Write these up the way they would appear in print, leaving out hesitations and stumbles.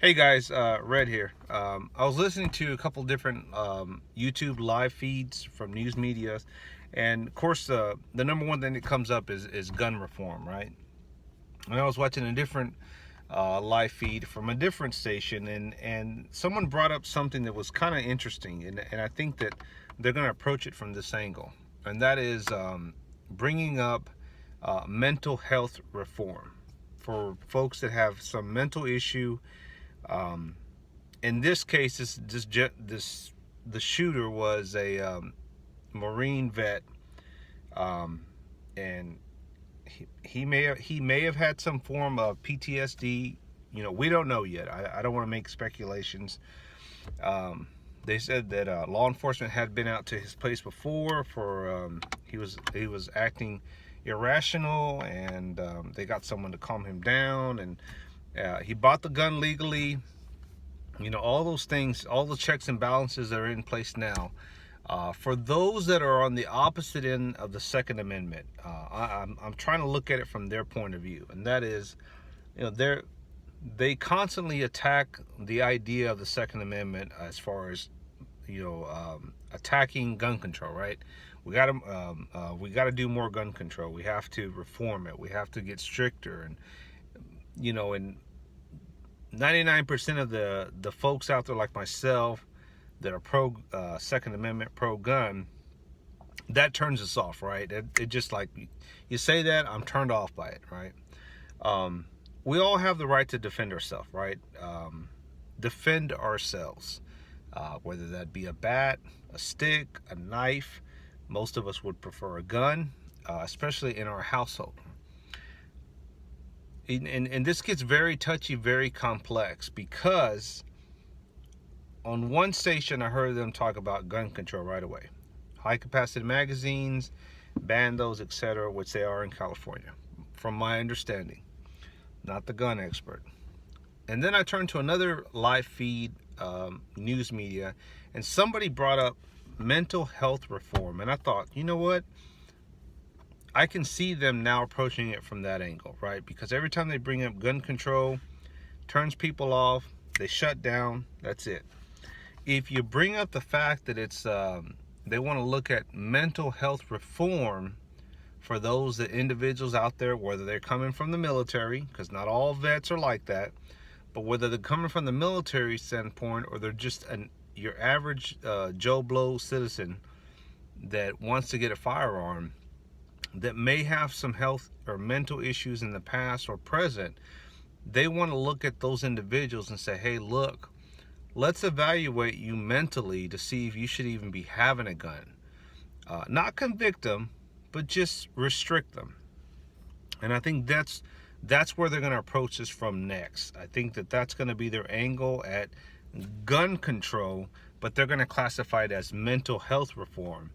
Hey guys, Red here. I was listening to a couple different YouTube live feeds from news media, and of course, the number one thing that comes up is gun reform, right? And I was watching a different live feed from a different station, and someone brought up something that was kind of interesting, and I think that they're going to approach it from this angle, and that is bringing up mental health reform for folks that have some mental issue. Um, in this case, the shooter was a Marine vet, um, and he may have had some form of PTSD. We don't know yet. I don't want to make speculations. Um, they said that law enforcement had been out to his place before for he was acting irrational, and they got someone to calm him down, and he bought the gun legally. All those things, all the checks and balances are in place now. For those that are on the opposite end of the Second Amendment, I'm trying to look at it from their point of view, and that is, they constantly attack the idea of the Second Amendment as far as attacking gun control. Right? We got to do more gun control. We have to reform it. We have to get stricter, and 99% of the folks out there like myself that are pro Second Amendment, pro gun, that turns us off, right? It just, like, you say that, I'm turned off by it, right? We all have the right to defend ourselves, right? Defend ourselves, whether that be a bat, a stick, a knife. Most of us would prefer a gun, especially in our household. And this gets very touchy, very complex, because on one station I heard them talk about gun control right away. High capacity magazines, ban those, etc., which they are in California, from my understanding. Not the gun expert. And then I turned to another live feed, news media, and somebody brought up mental health reform. And I thought, you know what? I can see them now approaching it from that angle, right? Because every time they bring up gun control, turns people off, they shut down, that's it. If you bring up the fact that it's they want to look at mental health reform for those individuals out there, whether they're coming from the military, because not all vets are like that, but whether they're coming from the military standpoint or they're just your average Joe Blow citizen that wants to get a firearm, that may have some health or mental issues in the past or present, they want to look at those individuals and say, hey, look, let's evaluate you mentally to see if you should even be having a gun. Not convict them, but just restrict them. And I think that's where they're going to approach this from next. I think that's going to be their angle at gun control, but they're going to classify it as mental health reform.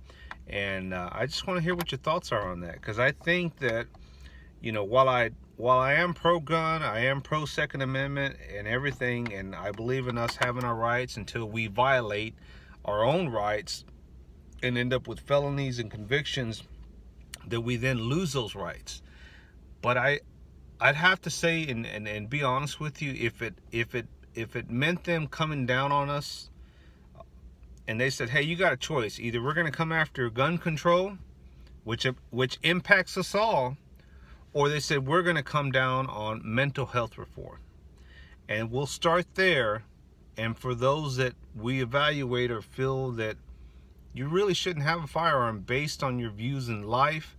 And I just want to hear what your thoughts are on that, because I think that, while I am pro-gun, I am pro-Second Amendment and everything, and I believe in us having our rights until we violate our own rights and end up with felonies and convictions that we then lose those rights. But I'd have to say, and be honest with you, if it meant them coming down on us, and they said, hey, you got a choice. Either we're going to come after gun control, which impacts us all, or they said we're going to come down on mental health reform. And we'll start there. And for those that we evaluate or feel that you really shouldn't have a firearm based on your views in life,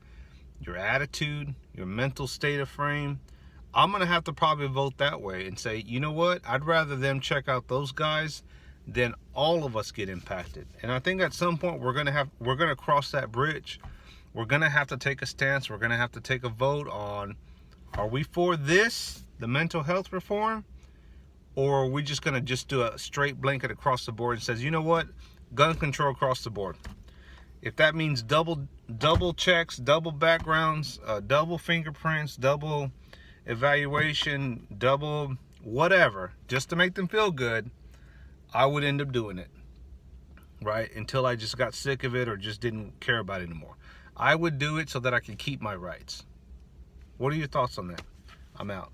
your attitude, your mental state of frame, I'm going to have to probably vote that way and say, you know what? I'd rather them check out those guys then all of us get impacted. And I think at some point we're gonna cross that bridge. We're gonna have to take a stance. We're gonna have to take a vote on, are we for this, the mental health reform, or are we just gonna do a straight blanket across the board and says, you know what, gun control across the board. If that means double checks, double backgrounds, double fingerprints, double evaluation, double whatever, just to make them feel good, I would end up doing it, right? Until I just got sick of it or just didn't care about it anymore. I would do it so that I could keep my rights. What are your thoughts on that? I'm out.